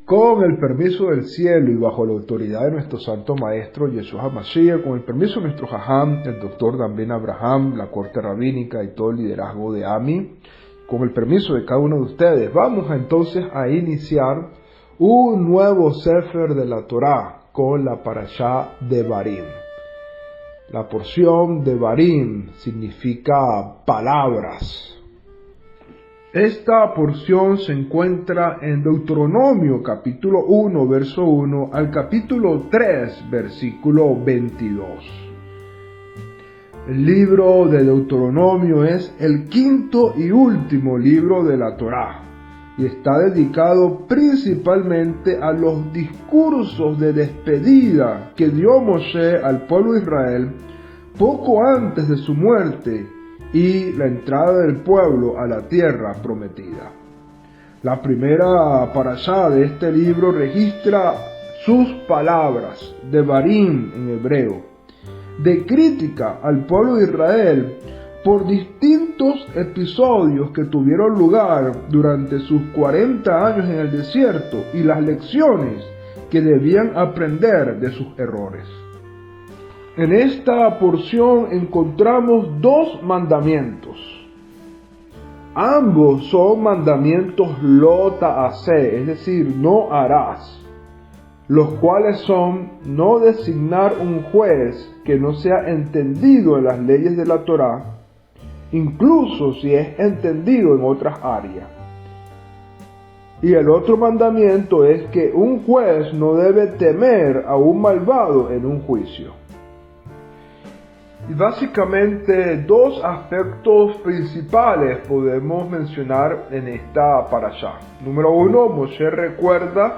Con el permiso del cielo y bajo la autoridad de nuestro santo maestro Yeshua HaMashiach, con el permiso de nuestro Jajam, el doctor Dan Ben Abraham, la corte rabínica y todo el liderazgo de AMI, con el permiso de cada uno de ustedes, vamos entonces a iniciar un nuevo Sefer de la Torá con la Parashá de Devarim. La porción de Devarim significa palabras. Esta porción se encuentra en Deuteronomio capítulo 1, verso 1 al capítulo 3, versículo 22. El libro de Deuteronomio es el quinto y último libro de la Torá y está dedicado principalmente a los discursos de despedida que dio Moshe al pueblo de Israel poco antes de su muerte y la entrada del pueblo a la tierra prometida. La primera parashá de este libro registra sus palabras, Devarim en hebreo, de crítica al pueblo de Israel por distintos episodios que tuvieron lugar durante sus 40 años en el desierto y las lecciones que debían aprender de sus errores. En esta porción encontramos dos mandamientos. Ambos son mandamientos lo ta'aseh, es decir, no harás, los cuales son no designar un juez que no sea entendido en las leyes de la Torá, incluso si es entendido en otras áreas. Y el otro mandamiento es que un juez no debe temer a un malvado en un juicio. Y básicamente dos aspectos principales podemos mencionar en esta parashá. Número uno, Moshe recuerda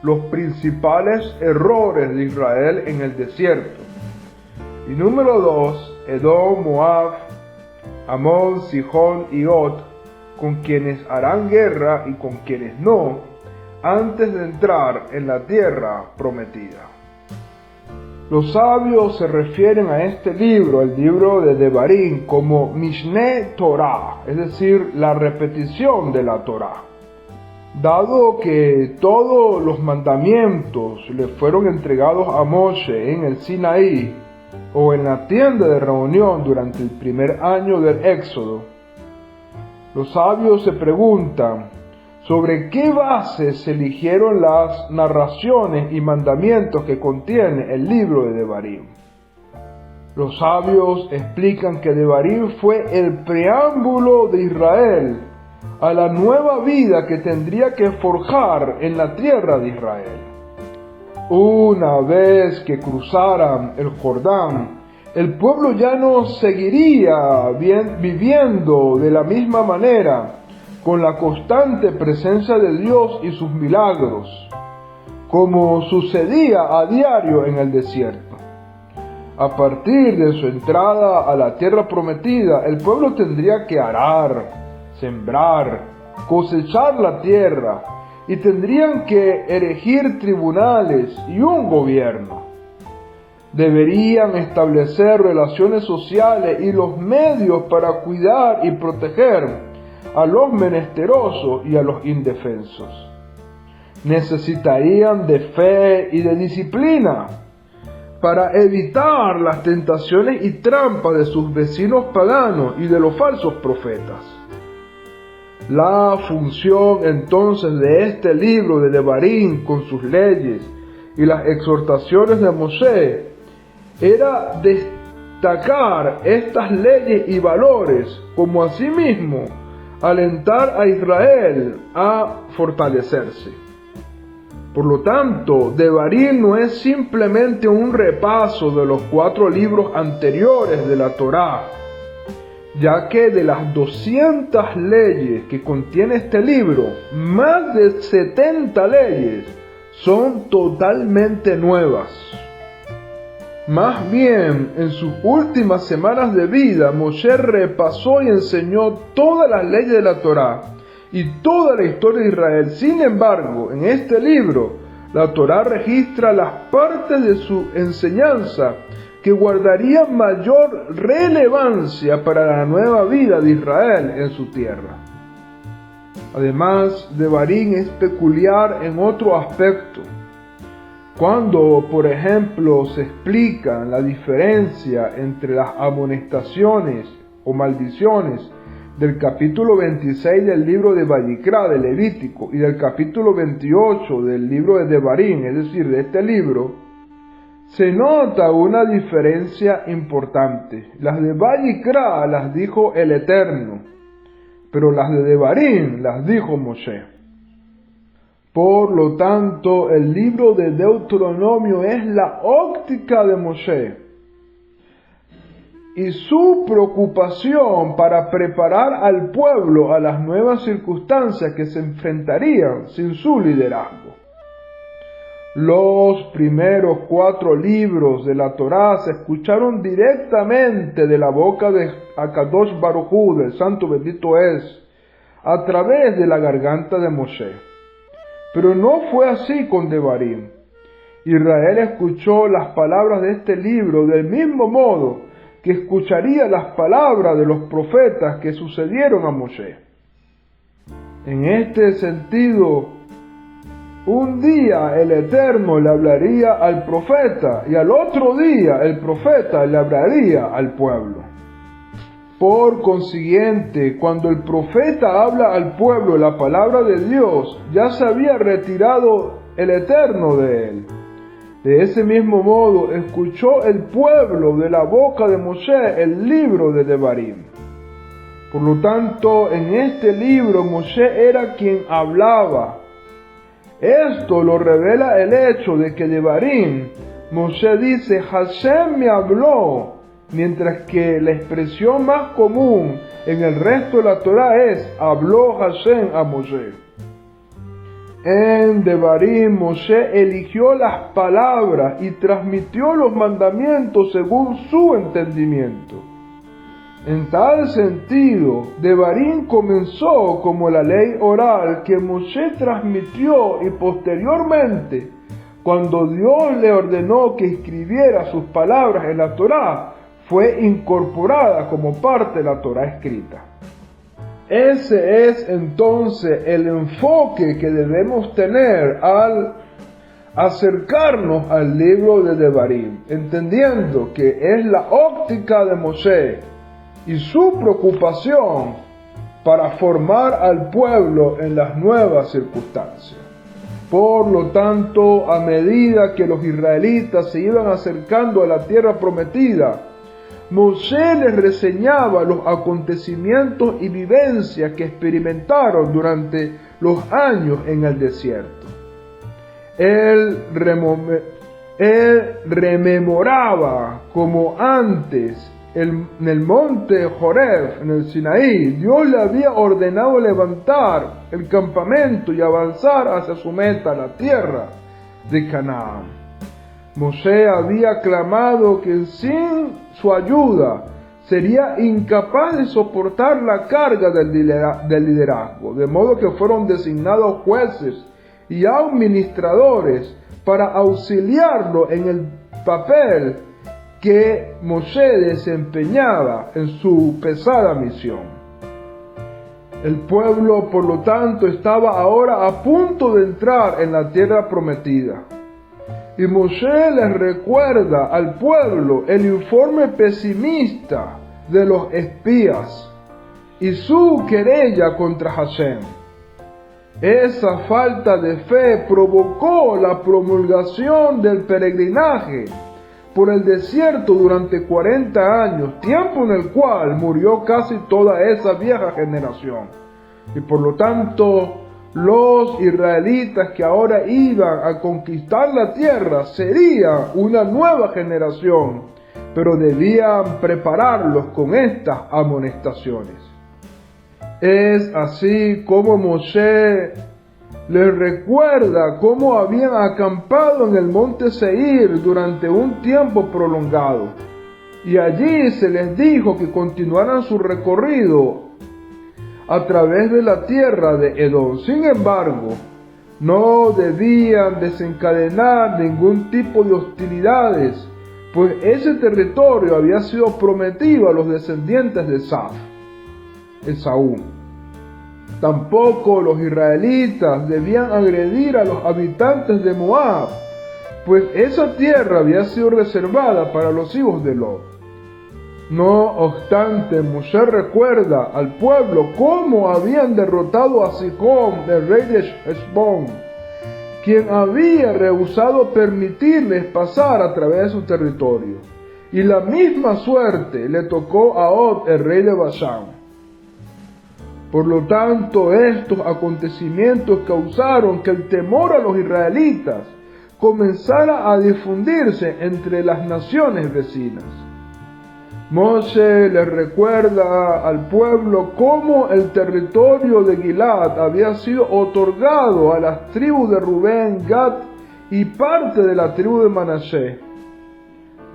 los principales errores de Israel en el desierto. Y número dos, Edom, Moab, Amón, Sihón y Og, con quienes harán guerra y con quienes no, antes de entrar en la tierra prometida. Los sabios se refieren a este libro, el libro de Devarim, como Mishneh Torah, es decir, la repetición de la Torah. Dado que todos los mandamientos le fueron entregados a Moshe en el Sinaí o en la tienda de reunión durante el primer año del Éxodo, los sabios se preguntan sobre qué base se eligieron las narraciones y mandamientos que contiene el libro de Devarim. Los sabios explican que Devarim fue el preámbulo de Israel a la nueva vida que tendría que forjar en la tierra de Israel. Una vez que cruzaran el Jordán, el pueblo ya no seguiría viviendo de la misma manera, con la constante presencia de Dios y sus milagros, como sucedía a diario en el desierto. A partir de su entrada a la tierra prometida, el pueblo tendría que arar, sembrar, cosechar la tierra, y tendrían que erigir tribunales y un gobierno. Deberían establecer relaciones sociales y los medios para cuidar y proteger a los menesterosos y a los indefensos. Necesitarían de fe y de disciplina para evitar las tentaciones y trampas de sus vecinos paganos y de los falsos profetas. La función entonces de este libro de Devarim con sus leyes y las exhortaciones de Moshe era destacar estas leyes y valores, como asimismo alentar a Israel a fortalecerse. Por lo tanto, Devarim no es simplemente un repaso de los 4 libros anteriores de la Torá, ya que de las 200 leyes que contiene este libro, más de 70 leyes son totalmente nuevas. Más bien, en sus últimas semanas de vida, Moshe repasó y enseñó todas las leyes de la Torá y toda la historia de Israel. Sin embargo, en este libro, la Torá registra las partes de su enseñanza que guardarían mayor relevancia para la nueva vida de Israel en su tierra. Además, Devarim es peculiar en otro aspecto. Cuando, por ejemplo, se explica la diferencia entre las amonestaciones o maldiciones del capítulo 26 del libro de Vayikra, de Levítico, y del capítulo 28 del libro de Devarim, es decir, de este libro, se nota una diferencia importante. Las de Vayikra las dijo el Eterno, pero las de Devarim las dijo Moshe. Por lo tanto, el libro de Deuteronomio es la óptica de Moshe y su preocupación para preparar al pueblo a las nuevas circunstancias que se enfrentarían sin su liderazgo. Los primeros 4 libros de la Torá se escucharon directamente de la boca de Akadosh Baruj Hu, del Santo Bendito es, a través de la garganta de Moshe. Pero no fue así con Devarim. Israel escuchó las palabras de este libro del mismo modo que escucharía las palabras de los profetas que sucedieron a Moshe. En este sentido, un día el Eterno le hablaría al profeta y al otro día el profeta le hablaría al pueblo. Por consiguiente, cuando el profeta habla al pueblo la palabra de Dios, ya se había retirado el Eterno de él. De ese mismo modo, escuchó el pueblo de la boca de Moshe el libro de Devarim. Por lo tanto, en este libro Moshe era quien hablaba. Esto lo revela el hecho de que Devarim, Moshe dice, Hashem me habló, mientras que la expresión más común en el resto de la Torá es, habló Hashem a Moshe. En Devarim, Moshe eligió las palabras y transmitió los mandamientos según su entendimiento. En tal sentido, Devarim comenzó como la ley oral que Moshe transmitió y posteriormente, cuando Dios le ordenó que escribiera sus palabras en la Torá, fue incorporada como parte de la Torá escrita. Ese es entonces el enfoque que debemos tener al acercarnos al libro de Devarim, entendiendo que es la óptica de Moshe y su preocupación para formar al pueblo en las nuevas circunstancias. Por lo tanto, a medida que los israelitas se iban acercando a la tierra prometida, Moshe les reseñaba los acontecimientos y vivencias que experimentaron durante los años en el desierto. Él rememoraba como antes en el monte Horeb, en el Sinaí, Dios le había ordenado levantar el campamento y avanzar hacia su meta, la tierra de Canaán. Moshe había clamado que sin su ayuda sería incapaz de soportar la carga del liderazgo, de modo que fueron designados jueces y administradores para auxiliarlo en el papel que Moshe desempeñaba en su pesada misión. El pueblo, por lo tanto, estaba ahora a punto de entrar en la tierra prometida. Y Moshe les recuerda al pueblo el informe pesimista de los espías y su querella contra Hashem. Esa falta de fe provocó la promulgación del peregrinaje por el desierto durante 40 años, tiempo en el cual murió casi toda esa vieja generación. Y por lo tanto, los israelitas que ahora iban a conquistar la tierra serían una nueva generación, pero debían prepararlos con estas amonestaciones. Es así como Moshe les recuerda cómo habían acampado en el monte Seir durante un tiempo prolongado, y allí se les dijo que continuaran su recorrido a través de la tierra de Edom. Sin embargo, no debían desencadenar ningún tipo de hostilidades, pues ese territorio había sido prometido a los descendientes de Esaú. Tampoco los israelitas debían agredir a los habitantes de Moab, pues esa tierra había sido reservada para los hijos de Lot. No obstante, Moshe recuerda al pueblo cómo habían derrotado a Sihón, el rey de Heshbón, quien había rehusado permitirles pasar a través de su territorio. Y la misma suerte le tocó a Og, el rey de Basán. Por lo tanto, estos acontecimientos causaron que el temor a los israelitas comenzara a difundirse entre las naciones vecinas. Moshe les recuerda al pueblo cómo el territorio de Gilad había sido otorgado a las tribus de Rubén, Gad y parte de la tribu de Manasés,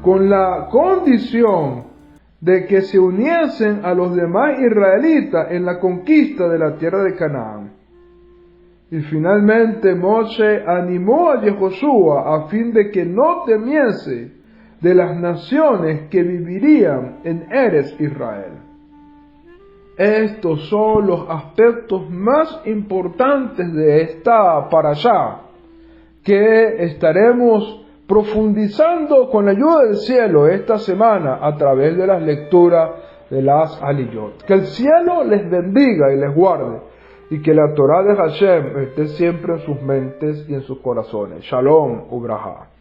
con la condición de que se uniesen a los demás israelitas en la conquista de la tierra de Canaán. Y finalmente Moshe animó a Yehoshua a fin de que no temiese de las naciones que vivirían en Eretz Israel. Estos son los aspectos más importantes de esta parashá, que estaremos profundizando con la ayuda del cielo esta semana a través de las lecturas de las Aliyot. Que el cielo les bendiga y les guarde, y que la Torá de Hashem esté siempre en sus mentes y en sus corazones. Shalom, Ubrahá.